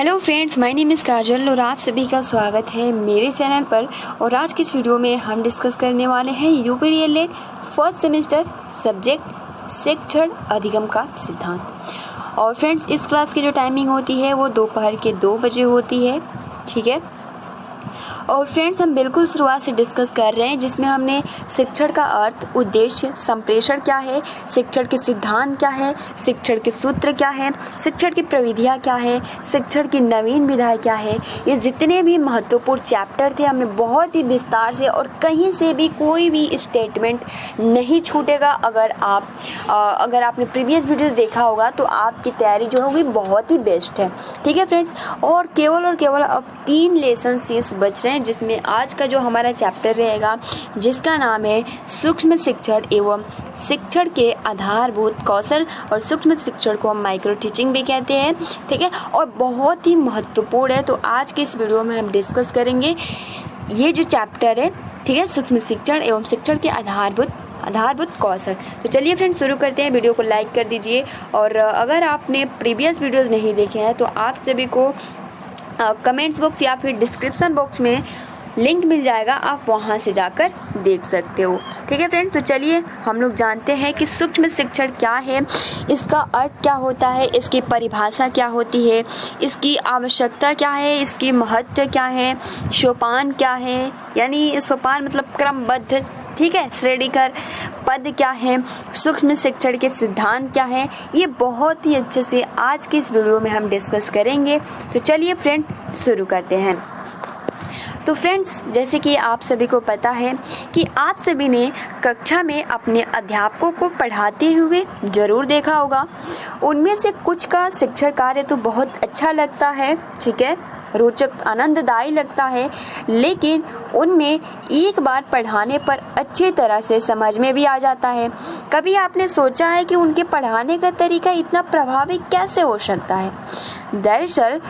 Hello friends, my name is Kajal और आप सभी का स्वागत है मेरे चैनल पर। और आज की इस वीडियो में हम डिस्कस करने वाले हैं यूपीडीएलएड फर्स्ट सेमेस्टर सब्जेक्ट शिक्षण अधिगम का सिद्धांत। और फ्रेंड्स, इस क्लास की जो टाइमिंग होती है वो दोपहर के 2 बजे होती है, ठीक है। और फ्रेंड्स, हम बिल्कुल शुरुआत से डिस्कस कर रहे हैं जिसमें हमने शिक्षण का अर्थ, उद्देश्य, संप्रेषण क्या है, शिक्षण के सिद्धांत क्या है, शिक्षण के सूत्र क्या है, शिक्षण की प्रविधियाँ क्या है, शिक्षण की नवीन विधाएं क्या है, ये जितने भी महत्वपूर्ण चैप्टर थे हमने बहुत ही विस्तार से, और कहीं से भी कोई भी स्टेटमेंट नहीं छूटेगा। अगर आपने प्रीवियस वीडियोस देखा होगा तो आपकी तैयारी जो होगी बहुत ही बेस्ट है, ठीक है फ्रेंड्स। और केवल अब 3 लेसन शेष बच रहे हैं, जिसमें आज का जो हमारा चैप्टर रहेगा जिसका नाम है सूक्ष्म शिक्षण एवं शिक्षण के आधारभूत कौशल, और सूक्ष्म शिक्षण को हम माइक्रो टीचिंग भी कहते हैं, ठीक है। और बहुत ही महत्वपूर्ण है, तो आज के इस वीडियो में हम डिस्कस करेंगे ये जो चैप्टर है, ठीक है, सूक्ष्म शिक्षण एवं शिक्षण के आधारभूत कौशल। तो चलिए फ्रेंड्स, शुरू करते हैं। वीडियो को लाइक कर दीजिए, और अगर आपने प्रीवियस वीडियोस नहीं देखे हैं तो आप सभी को कमेंट्स बॉक्स या फिर डिस्क्रिप्शन बॉक्स में लिंक मिल जाएगा, आप वहां से जाकर देख सकते हो, ठीक है फ्रेंड्स। तो चलिए हम लोग जानते हैं कि सूक्ष्म शिक्षण क्या है, इसका अर्थ क्या होता है, इसकी परिभाषा क्या होती है, इसकी आवश्यकता क्या है, इसकी महत्व क्या है, सोपान क्या है, यानी सोपान मतलब क्रमबद्ध, ठीक है, श्रेणीकर पद क्या है, सूक्ष्म शिक्षण के सिद्धांत क्या है, ये बहुत ही अच्छे से आज के इस वीडियो में हम डिस्कस करेंगे। तो चलिए फ्रेंड, शुरू करते हैं। तो फ्रेंड्स, जैसे कि आप सभी को पता है कि आप सभी ने कक्षा में अपने अध्यापकों को पढ़ाते हुए जरूर देखा होगा। उनमें से कुछ का शिक्षण कार्य तो बहुत अच्छा लगता है, ठीक है, रोचक, आनंददायी लगता है, लेकिन उनमें एक बार पढ़ाने पर अच्छी तरह से समझ में भी आ जाता है। कभी आपने सोचा है कि उनके पढ़ाने का तरीका इतना प्रभावी कैसे हो सकता है? दरअसल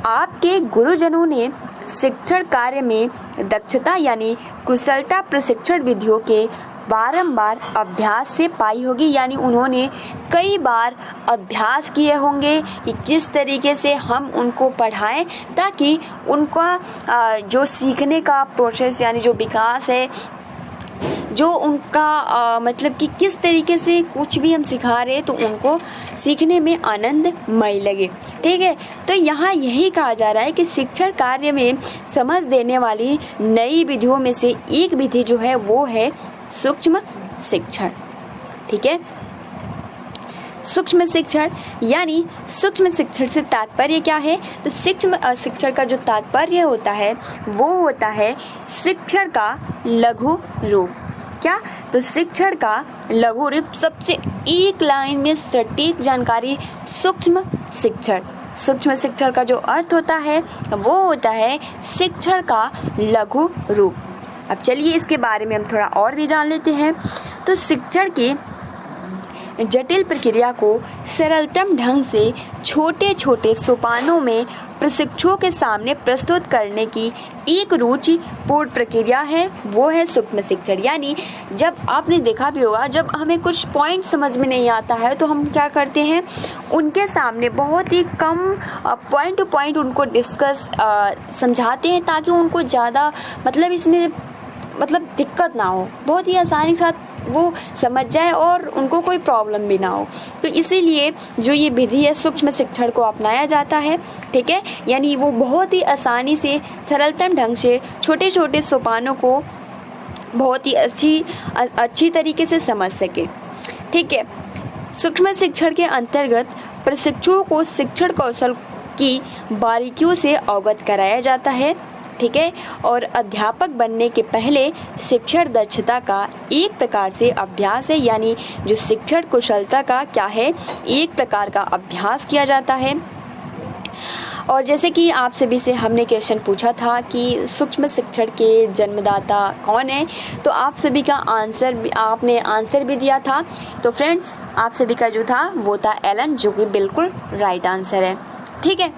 आपके गुरुजनों ने शिक्षण कार्य में दक्षता यानी कुशलता प्रशिक्षण विधियों के बारंबार अभ्यास से पाई होगी, यानी उन्होंने कई बार अभ्यास किए होंगे कि किस तरीके से हम उनको पढ़ाएं ताकि उनका जो सीखने का प्रोसेस यानी जो विकास है, जो उनका मतलब कि किस तरीके से कुछ भी हम सिखा रहे हैं तो उनको सीखने में आनंदमय लगे, ठीक है। तो यहाँ यही कहा जा रहा है कि शिक्षण कार्य में समझ देने वाली नई विधियों में से एक विधि जो है वो है सूक्ष्म शिक्षण, ठीक है। सूक्ष्म शिक्षण यानी सूक्ष्म शिक्षण से तात्पर्य क्या है? तो सूक्ष्म शिक्षण का जो तात्पर्य होता है वो होता है शिक्षण का लघु रूप। क्या? तो शिक्षण का लघु रूप, सबसे एक लाइन में सटीक जानकारी, सूक्ष्म शिक्षण। सूक्ष्म शिक्षण का जो अर्थ होता है वो होता है शिक्षण का लघु रूप। अब चलिए इसके बारे में हम थोड़ा और भी जान लेते हैं। तो शिक्षण की जटिल प्रक्रिया को सरलतम ढंग से छोटे छोटे सोपानों में प्रशिक्षुओं के सामने प्रस्तुत करने की एक रुचिपूर्ण प्रक्रिया है, वो है सूक्ष्म शिक्षण। यानी जब आपने देखा भी होगा, जब हमें कुछ पॉइंट समझ में नहीं आता है तो हम क्या करते हैं, उनके सामने बहुत ही कम पॉइंट टू पॉइंट उनको डिस्कस समझाते हैं ताकि उनको ज़्यादा इसमें दिक्कत ना हो, बहुत ही आसानी के साथ वो समझ जाए और उनको कोई प्रॉब्लम भी ना हो। तो इसीलिए जो ये विधि है सूक्ष्म शिक्षण को अपनाया जाता है, ठीक है। यानी वो बहुत ही आसानी से सरलतम ढंग से छोटे छोटे सोपानों को बहुत ही अच्छी तरीके से समझ सके, ठीक है। सूक्ष्म शिक्षण के अंतर्गत प्रशिक्षुओं को शिक्षण कौशल की बारीकियों से अवगत कराया जाता है, ठीक है। और अध्यापक बनने के पहले शिक्षण दक्षता का एक प्रकार से अभ्यास है, यानी जो शिक्षण कुशलता का क्या है, एक प्रकार का अभ्यास किया जाता है। और जैसे कि आप सभी से हमने क्वेश्चन पूछा था कि सूक्ष्म शिक्षण के जन्मदाता कौन है, तो आप सभी का आपने आंसर भी दिया था। तो फ्रेंड्स, आप सभी का जो था वो था एलन, जो कि बिल्कुल राइट आंसर है, ठीक है।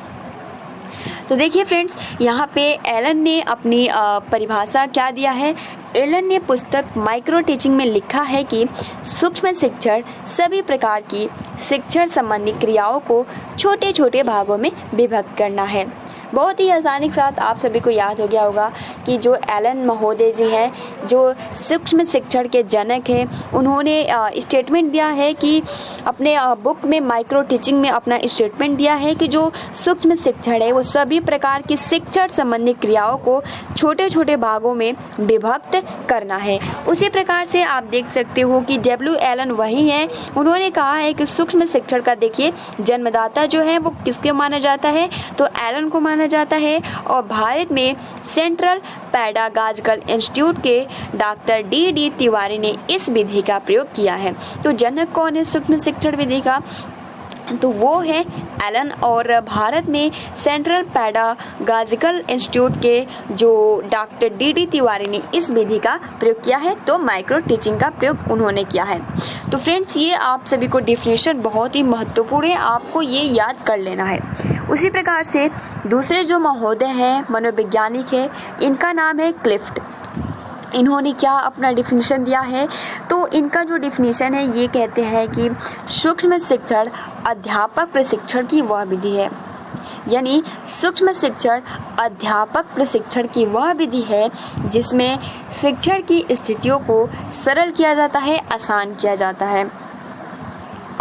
तो देखिए फ्रेंड्स, यहाँ पे एलन ने अपनी परिभाषा क्या दिया है। एलन ने पुस्तक माइक्रो टीचिंग में लिखा है कि सूक्ष्म शिक्षण सभी प्रकार की शिक्षण संबंधी क्रियाओं को छोटे छोटे भागों में विभक्त करना है। बहुत ही आसानी के साथ आप सभी को याद हो गया होगा कि जो एलन महोदय जी हैं, जो सूक्ष्म शिक्षण के जनक हैं, उन्होंने स्टेटमेंट दिया है कि अपने बुक में माइक्रो टीचिंग में अपना स्टेटमेंट दिया है कि जो सूक्ष्म शिक्षण है वो सभी प्रकार की शिक्षण संबंधी क्रियाओं को छोटे छोटे भागों में विभक्त करना है। उसी प्रकार से आप देख सकते हो कि डब्ल्यू एलन वही हैं, उन्होंने कहा है कि सूक्ष्म शिक्षण का देखिए जन्मदाता जो है वो किसके माना जाता है, तो एलन को माना जाता है। और भारत में सेंट्रल पैडागॉजिकल इंस्टीट्यूट के डॉक्टर डी तिवारी ने इस विधि का प्रयोग किया है। तो जनक कौन है सूक्ष्म शिक्षण विधि का, तो वो है एलन। और भारत में सेंट्रल पैडागॉजिकल इंस्टीट्यूट के जो डॉक्टर डी तिवारी ने इस विधि का प्रयोग किया है, तो माइक्रो टीचिंग का प्रयोग उन्होंने किया है। तो फ्रेंड्स, ये आप सभी को डिफिनेशन बहुत ही महत्वपूर्ण है, आपको ये याद कर लेना है। उसी प्रकार से दूसरे जो महोदय हैं, मनोवैज्ञानिक है, इनका नाम है क्लिफ्ट। इन्होंने क्या अपना डिफिनीशन दिया है, तो इनका जो डिफिनीशन है ये कहते हैं कि सूक्ष्म शिक्षण अध्यापक प्रशिक्षण की वह विधि है, यानी सूक्ष्म शिक्षण अध्यापक प्रशिक्षण की वह विधि है जिसमें शिक्षण की स्थितियों को सरल किया जाता है, आसान किया जाता है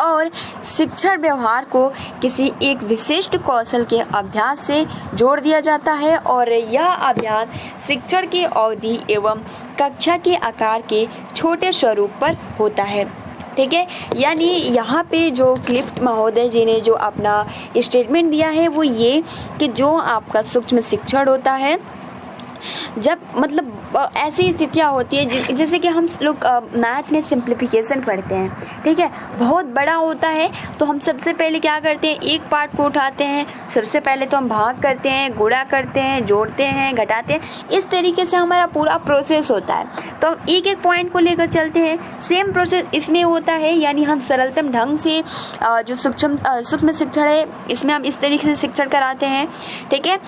और शिक्षण व्यवहार को किसी एक विशिष्ट कौशल के अभ्यास से जोड़ दिया जाता है और यह अभ्यास शिक्षण की अवधि एवं कक्षा के आकार के छोटे स्वरूप पर होता है। ठीक है, यानी यहाँ पे जो क्लिफ्ट महोदय जी ने जो अपना स्टेटमेंट दिया है वो ये कि जो आपका सूक्ष्म शिक्षण होता है, जब मतलब ऐसी स्थितियाँ होती है जैसे कि हम लोग मैथ में सिंप्लीफिकेशन पढ़ते हैं, ठीक है, बहुत बड़ा होता है तो हम सबसे पहले क्या करते हैं, एक पार्ट को उठाते हैं, सबसे पहले तो हम भाग करते हैं, गुणा करते हैं, जोड़ते हैं, घटाते हैं, इस तरीके से हमारा पूरा प्रोसेस होता है। तो हम एक एक पॉइंट को लेकर चलते हैं, सेम प्रोसेस इसमें होता है, यानी हम सरलतम ढंग से जो सूक्ष्म शिक्षण है इसमें हम इस तरीके से शिक्षण कराते हैं। ठीक है,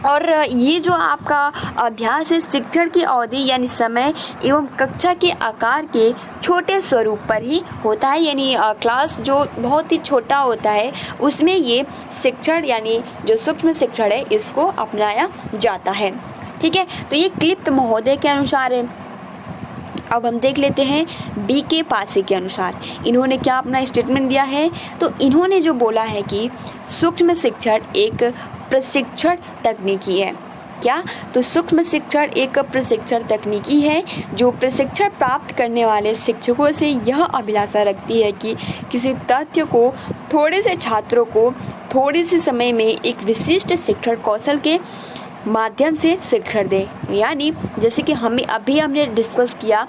और ये जो आपका अभ्यास है शिक्षण की अवधि यानी समय एवं कक्षा के आकार के छोटे स्वरूप पर ही होता है, यानी क्लास जो बहुत ही छोटा होता है उसमें ये शिक्षण यानी जो सूक्ष्म शिक्षण है इसको अपनाया जाता है। ठीक है, तो ये क्लिफ्ट महोदय के अनुसार है। अब हम देख लेते हैं BK पासी के अनुसार इन्होंने क्या अपना स्टेटमेंट दिया है। तो इन्होंने जो बोला है कि सूक्ष्म शिक्षण एक प्रशिक्षण तकनीकी है। क्या, तो सूक्ष्म शिक्षण एक प्रशिक्षण तकनीकी है जो प्रशिक्षण प्राप्त करने वाले शिक्षकों से यह अभिलाषा रखती है कि किसी तथ्य को थोड़े से छात्रों को थोड़े से समय में एक विशिष्ट शिक्षण कौशल के माध्यम से शिक्षण दे। यानी जैसे कि हमने डिस्कस किया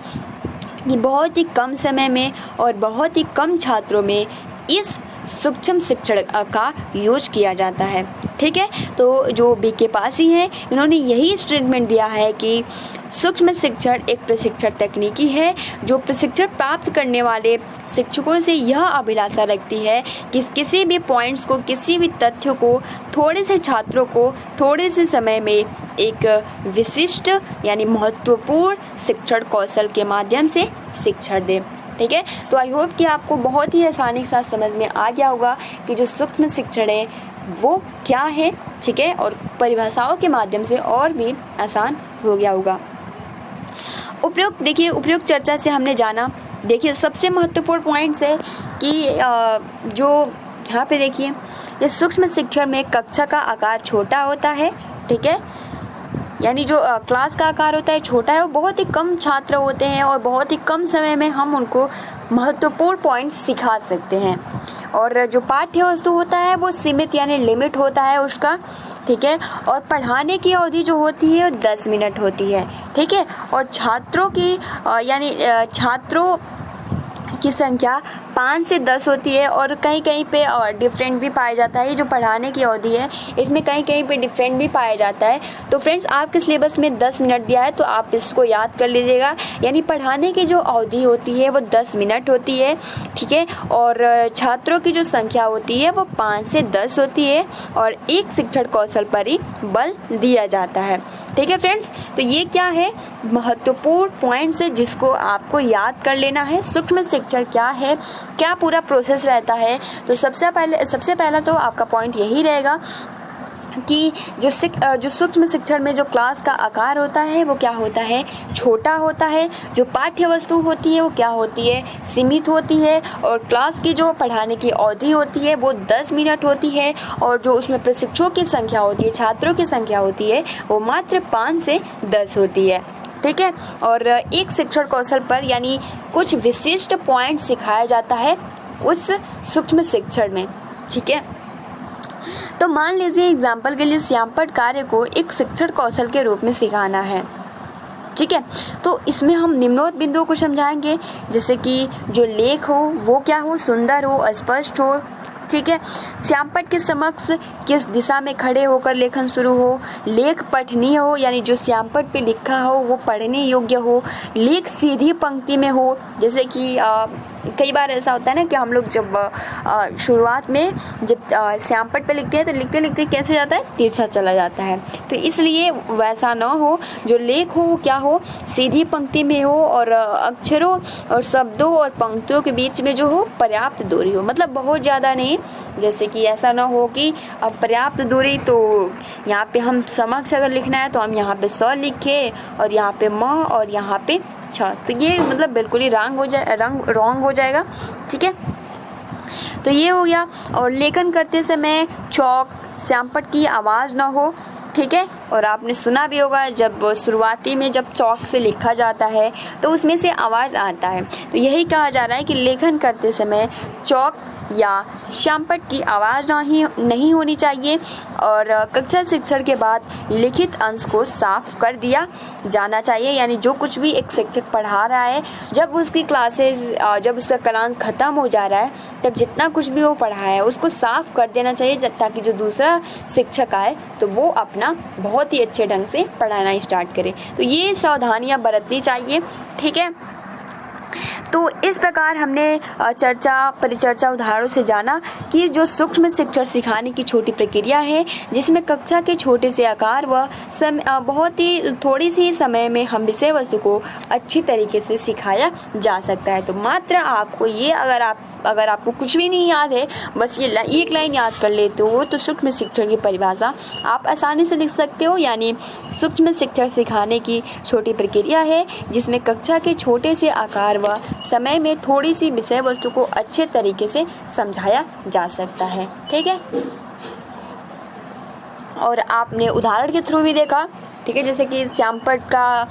कि बहुत ही कम समय में और बहुत ही कम छात्रों में इस सूक्ष्म शिक्षण का यूज किया जाता है। ठीक है, तो जो BK पासी हैं इन्होंने यही स्टेटमेंट दिया है कि सूक्ष्म शिक्षण एक प्रशिक्षण तकनीकी है जो प्रशिक्षण प्राप्त करने वाले शिक्षकों से यह अभिलाषा रखती है कि किसी भी पॉइंट्स को, किसी भी तथ्य को थोड़े से छात्रों को थोड़े से समय में एक विशिष्ट यानी महत्वपूर्ण शिक्षण कौशल के माध्यम से शिक्षण दे। ठीक है, तो आई होप कि आपको बहुत ही आसानी के साथ समझ में आ गया होगा कि जो सूक्ष्म शिक्षण है वो क्या है। ठीक है, और परिभाषाओं के माध्यम से और भी आसान हो गया होगा। उपयुक्त चर्चा से हमने जाना, देखिए सबसे महत्वपूर्ण पॉइंट्स है कि जो यहाँ पे देखिए ये सूक्ष्म शिक्षण में कक्षा का आकार छोटा होता है। ठीक है, यानी जो क्लास का आकार होता है छोटा है और बहुत ही कम छात्र होते हैं और बहुत ही कम समय में हम उनको महत्वपूर्ण पॉइंट्स सिखा सकते हैं। और जो पाठ्य वस्तु होता है वो सीमित यानी लिमिट होता है उसका। ठीक है, और पढ़ाने की अवधि जो होती है वो 10 मिनट होती है। ठीक है, और छात्रों की की संख्या 5 से 10 होती है और कहीं कहीं पे डिफरेंट भी पाया जाता है। ये जो पढ़ाने की अवधि है इसमें कहीं कहीं पे डिफरेंट भी पाया जाता है। तो फ्रेंड्स, आपके सिलेबस में 10 मिनट दिया है तो आप इसको याद कर लीजिएगा। यानी पढ़ाने की जो अवधि होती है वो 10 मिनट होती है, ठीक है। और छात्रों की जो संख्या होती है वो 5 से 10 होती है और एक शिक्षण कौशल पर ही बल दिया जाता है, ठीक है फ्रेंड्स। तो ये क्या है, महत्वपूर्ण पॉइंट्स है जिसको आपको याद कर लेना है। सूक्ष्म शिक्षण क्या है, क्या पूरा प्रोसेस रहता है। तो सबसे पहला तो आपका पॉइंट यही रहेगा कि जो सूक्ष्म शिक्षण में जो क्लास का आकार होता है वो क्या होता है, छोटा होता है। जो पाठ्य वस्तु होती है वो क्या होती है, सीमित होती है। और क्लास की जो पढ़ाने की अवधि होती है वो 10 मिनट होती है और जो उसमें प्रशिक्षकों की संख्या होती है, छात्रों की संख्या होती है वो मात्र 5 से 10 होती है, ठीक है। और एक शिक्षण कौशल पर यानी कुछ विशिष्ट पॉइंट सिखाया जाता है उस सूक्ष्म शिक्षण में, ठीक है। तो मान लीजिए एग्जाम्पल के लिए श्यामपट्ट कार्य को एक शिक्षण कौशल के रूप में सिखाना है, ठीक है। तो इसमें हम निम्नोक्त बिंदुओं को समझाएंगे, जैसे कि जो लेख हो वो क्या हो, सुंदर हो, स्पष्ट हो, ठीक है। श्यामपट्ट के समक्ष किस दिशा में खड़े होकर लेखन शुरू हो, लेख पठनीय हो यानी जो श्यामपट्ट पे लिखा हो वो पढ़ने योग्य हो, लेख सीधी पंक्ति में हो। जैसे कि कई बार ऐसा होता है ना कि हम लोग जब शुरुआत में जब श्यामपट्ट पे लिखते हैं तो लिखते लिखते कैसे जाता है, तिरछा चला जाता है। तो इसलिए वैसा ना हो, जो लेख हो वो क्या हो, सीधी पंक्ति में हो और अक्षरों और शब्दों और पंक्तियों के बीच में जो हो पर्याप्त दूरी हो, मतलब बहुत ज़्यादा नहीं। जैसे कि ऐसा ना हो कि अब पर्याप्त दूरी, तो यहाँ पे हम समक्ष अगर लिखना है तो हम यहाँ पे स लिखे और यहाँ पे म और यहाँ पे छ, तो ये मतलब बिल्कुल ही रॉन्ग हो जाएगा, ठीक है। तो ये हो गया। और लेखन करते समय चौक श्यामपट्ट की आवाज़ ना हो, ठीक है। और आपने सुना भी होगा जब शुरुआती में जब चौक से लिखा जाता है तो उसमें से आवाज़ आता है। तो यही कहा जा रहा है कि लेखन करते समय चौक या श्यामपट्ट की आवाज़ नहीं होनी चाहिए। और कक्षा शिक्षण के बाद लिखित अंश को साफ कर दिया जाना चाहिए। यानी जो कुछ भी एक शिक्षक पढ़ा रहा है, जब उसकी क्लासेस जब उसका क्लास ख़त्म हो जा रहा है तब जितना कुछ भी वो पढ़ाया है उसको साफ कर देना चाहिए, ताकि जो दूसरा शिक्षक आए तो वो अपना बहुत ही अच्छे ढंग से पढ़ाना स्टार्ट करे। तो ये सावधानियाँ बरतनी चाहिए, ठीक है। तो इस प्रकार हमने परिचर्चा उदाहरणों से जाना कि जो सूक्ष्म शिक्षण सिखाने की छोटी प्रक्रिया है, जिसमें कक्षा के छोटे से आकार व बहुत ही थोड़ी सी समय में हम विषय वस्तु को अच्छी तरीके से सिखाया जा सकता है। तो मात्र आपको ये अगर आपको कुछ भी नहीं याद है, बस ये एक लाइन याद कर लेते हो तो सूक्ष्म शिक्षण की परिभाषा आप आसानी से लिख सकते हो। यानी सूक्ष्म शिक्षण सिखाने की छोटी प्रक्रिया है जिसमें कक्षा के छोटे से आकार व समय में थोड़ी सी विषय वस्तु को अच्छे तरीके से समझाया जा सकता है, ठीक है। और आपने उदाहरण के थ्रू भी देखा, ठीक है, जैसे कि श्यामपट्ट का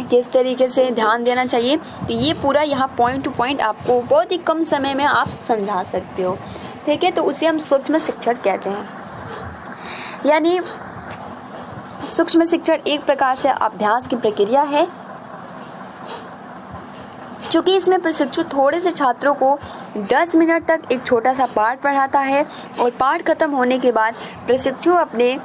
किस तरीके से ध्यान देना चाहिए। तो ये पूरा यहाँ पॉइंट टू पॉइंट आपको बहुत ही कम समय में आप समझा सकते हो, ठीक है। तो उसे हम सूक्ष्म शिक्षण कहते हैं। यानी सूक्ष्म शिक्षण एक प्रकार से अभ्यास की प्रक्रिया है, चूँकि इसमें प्रशिक्षु थोड़े से छात्रों को 10 मिनट तक एक छोटा सा पाठ पढ़ाता है और पाठ खत्म होने के बाद प्रशिक्षु अपने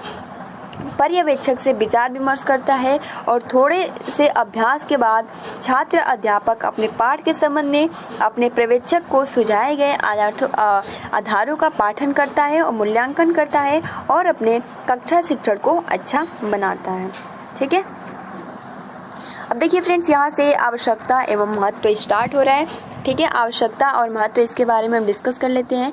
पर्यवेक्षक से विचार विमर्श करता है और थोड़े से अभ्यास के बाद छात्र अध्यापक अपने पाठ के संबंध में अपने पर्यवेक्षक को सुझाए गए आधारों का पाठन करता है और मूल्यांकन करता है और अपने कक्षा शिक्षण को अच्छा बनाता है, ठीक है। अब देखिए फ्रेंड्स, यहाँ से आवश्यकता एवं महत्व स्टार्ट हो रहा है, ठीक है। आवश्यकता और महत्व इसके बारे में हम डिस्कस कर लेते हैं।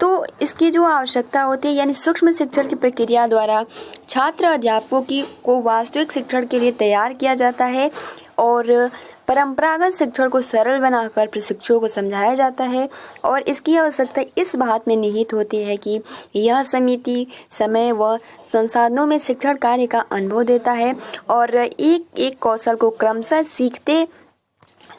तो इसकी जो आवश्यकता होती है, यानी सूक्ष्म शिक्षण की प्रक्रिया द्वारा छात्र अध्यापकों को वास्तविक शिक्षण के लिए तैयार किया जाता है और परंपरागत शिक्षण को सरल बनाकर प्रशिक्षुओं को समझाया जाता है। और इसकी आवश्यकता इस बात में निहित होती है कि यह समिति समय व संसाधनों में शिक्षण कार्य का अनुभव देता है और एक एक कौशल को क्रमशः सीखते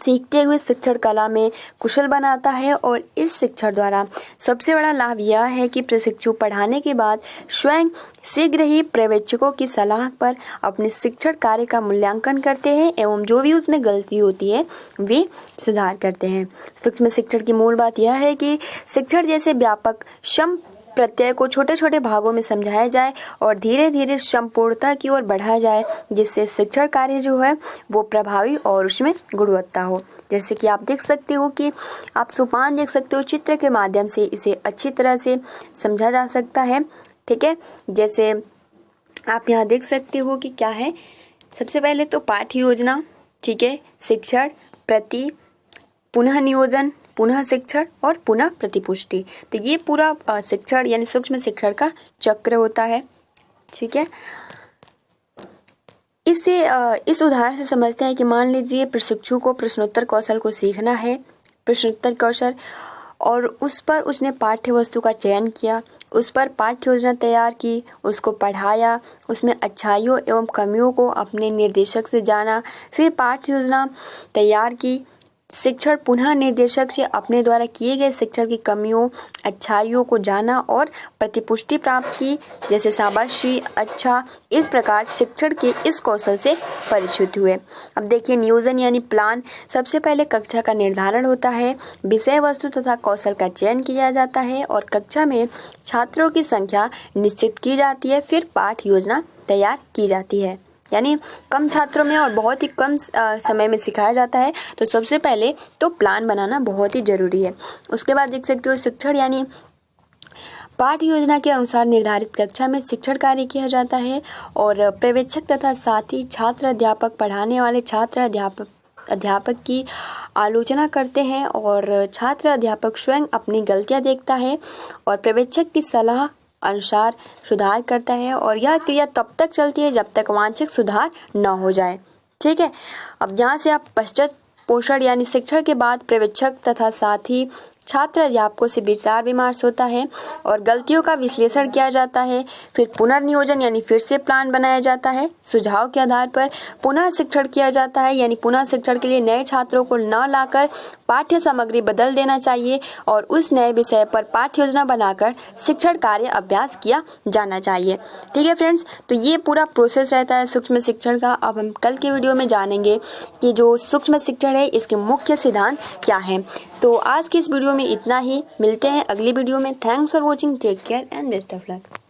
सीखते हुए शिक्षण कला में कुशल बनाता है। और इस शिक्षण द्वारा सबसे बड़ा लाभ यह है कि प्रशिक्षु पढ़ाने के बाद स्वयं शीघ्र ही पर्यवेक्षकों की सलाह पर अपने शिक्षण कार्य का मूल्यांकन करते हैं एवं जो भी उसमें गलती होती है वे सुधार करते हैं। सूक्ष्म शिक्षण की मूल बात यह है कि शिक्षण जैसे व्यापक सम प्रत्यय को छोटे छोटे भागों में समझाया जाए और धीरे धीरे संपूर्णता की ओर बढ़ाया जाए, जिससे शिक्षण कार्य जो है वो प्रभावी और उसमें गुणवत्ता हो। जैसे कि आप देख सकते हो कि आप सोपान देख सकते हो, चित्र के माध्यम से इसे अच्छी तरह से समझा जा सकता है। ठीक है, जैसे आप यहाँ देख सकते हो कि क्या है, सबसे पहले तो पाठ्य योजना, ठीक है, शिक्षण, प्रति, पुनः नियोजन, पुनः शिक्षण और पुनः प्रतिपुष्टि। तो ये पूरा शिक्षण यानी सूक्ष्म शिक्षण का चक्र होता है। ठीक है, इससे इस उदाहरण से समझते हैं कि मान लीजिए प्रशिक्षु को प्रश्नोत्तर कौशल को सीखना है, प्रश्नोत्तर कौशल, और उस पर उसने पाठ्य वस्तु का चयन किया, उस पर पाठ्य योजना तैयार की, उसको पढ़ाया, उसमें अच्छाइयों एवं कमियों को अपने निर्देशक से जाना, फिर पाठ्य योजना तैयार की, शिक्षण पुनः निर्देशक से अपने द्वारा किए गए शिक्षण की कमियों अच्छाइयों को जाना और प्रतिपुष्टि प्राप्त की, जैसे शाबाशी, अच्छा। इस प्रकार शिक्षण के इस कौशल से परिचित हुए। अब देखिए नियोजन यानी प्लान। सबसे पहले कक्षा का निर्धारण होता है, विषय वस्तु तथा कौशल का चयन किया जाता है और कक्षा में छात्रों की संख्या निश्चित की जाती है, फिर पाठ योजना तैयार की जाती है। यानी कम छात्रों में और बहुत ही कम समय में सिखाया जाता है, तो सबसे पहले तो प्लान बनाना बहुत ही जरूरी है। उसके बाद देख सकते हो शिक्षण यानी पाठ्य योजना के अनुसार निर्धारित कक्षा में शिक्षण कार्य किया जाता है और पर्यवेक्षक तथा साथी छात्र अध्यापक पढ़ाने वाले छात्र अध्यापक की आलोचना करते हैं और छात्र अध्यापक स्वयं अपनी गलतियां देखता है और पर्यवेक्षक की सलाह अनुसार सुधार करता है और यह क्रिया तब तक चलती है जब तक वांछित सुधार न हो जाए। ठीक है, अब यहाँ से आप पश्चात पोषण यानी शिक्षण के बाद पर्यवेक्षक तथा साथी छात्र अध्यापकों से विचार विमर्श होता है और गलतियों का विश्लेषण किया जाता है। फिर पुनर्नियोजन यानी फिर से प्लान बनाया जाता है, सुझाव के आधार पर पुनः शिक्षण किया जाता है, यानी पुनः शिक्षण के लिए नए छात्रों को न लाकर पाठ्य सामग्री बदल देना चाहिए और उस नए विषय पर पाठ्य योजना बनाकर शिक्षण कार्य अभ्यास किया जाना चाहिए। ठीक है फ्रेंड्स, तो ये पूरा प्रोसेस रहता है सूक्ष्म शिक्षण का। अब हम कल के वीडियो में जानेंगे कि जो सूक्ष्म शिक्षण है इसके मुख्य सिद्धांत क्या हैं। तो आज की इस वीडियो में इतना ही, मिलते हैं अगली वीडियो में। Thanks for watching, take care and best of luck.